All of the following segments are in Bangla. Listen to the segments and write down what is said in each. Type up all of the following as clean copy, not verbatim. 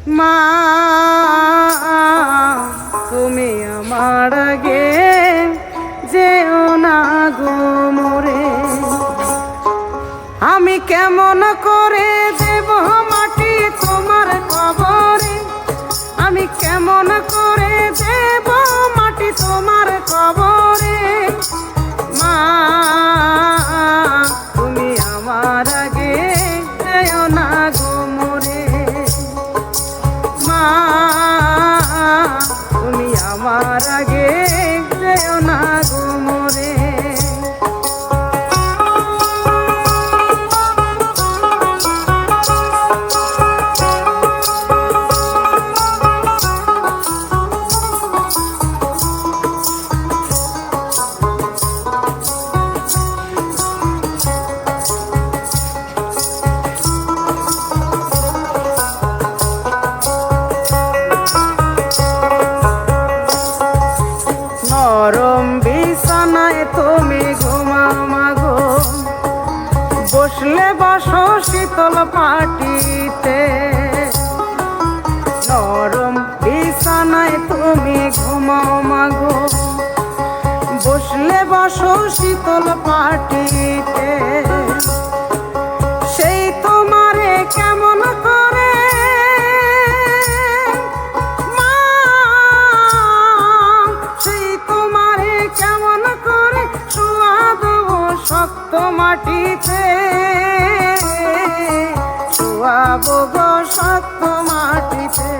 মা তুমি আমার আগে যেও না গো মোরে, আমি কেমন করে দেব মাটি তোমার কবরে, আমি কেমন করে দেব মাটি তোমার কবরে। মা তুমি আমার আগে যেও না গো মোরে, মা তুমি আমার আগে যেও না গো মোরে। নরম বিছানায় তুমি ঘুমাও মাগো, বসলে বসো শীতল পাটিতে। নরম বিছানায় তুমি ঘুমাও মাগো, বসলে বসো শীতল পাটিতে। সেই তোমারে কেমন করে শক্ত মাটিতে, শোয়াবো গো শক্ত মাটিতে।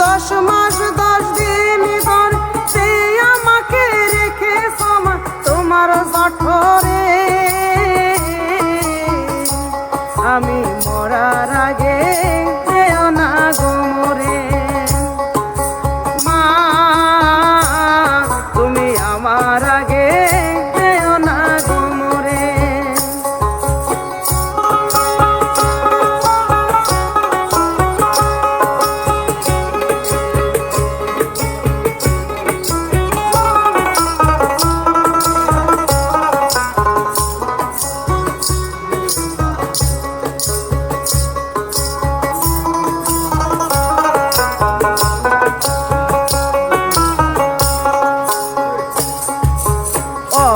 10 মাস 10 দিন ধরে আমাকে রেখেছ মা তোমার জঠরে, আমি মরার আগে যেও না গো মোরে। মা তুমি আমার আগে যেও না গো মোরে।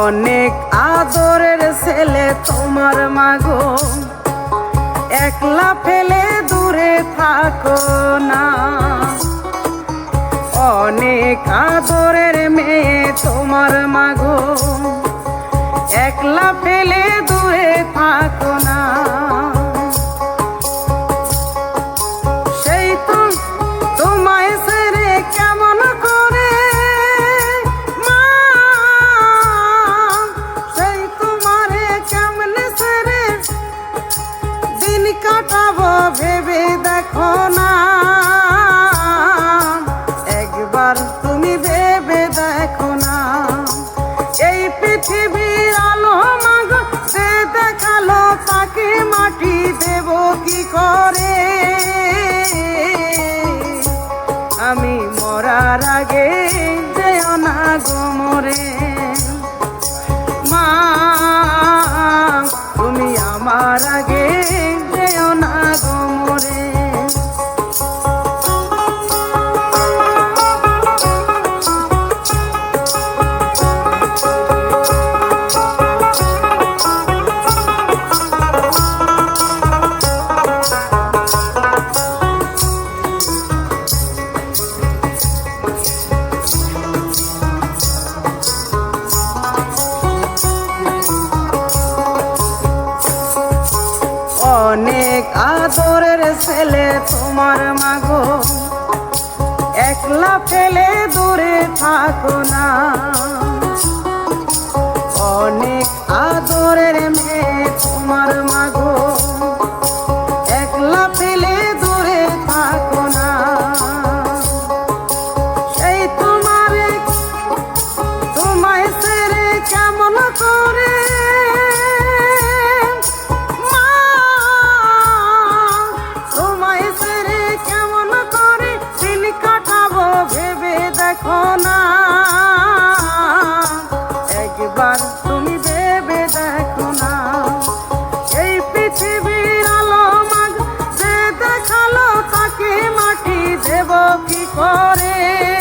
অনেক আদরের ছেলে তোমার মাগো, একলা ফেলে দূরে থাকো না। অনেক আদরের মেয়ে তোমার মাগো, একলা ফেলে দূরে থাকো না। সেই তো তোমায় ছেড়ে কেমন করে কাটাবো ভেবে দেখো না, একবার তুমি ভেবে দেখো না। এই পৃথিবীর আলো মাগো সে দেখালো, তাকে মাটি দেব কি করে। আমি মরার আগে যেও না গো মোরে। মা তুমি আমার আগে যেও না গো মোরে। অনেক আদরের ছেলে তোমার মাগো, একলা ফেলে দূরে থাকো না। অনেক আদরের মেয়ে তোমার মাগো, একলা ফেলে দূরে থাকো না। সেই তোমায় ছেড়ে কেমন করে দেখো না, একবার তুমি দেব কি করে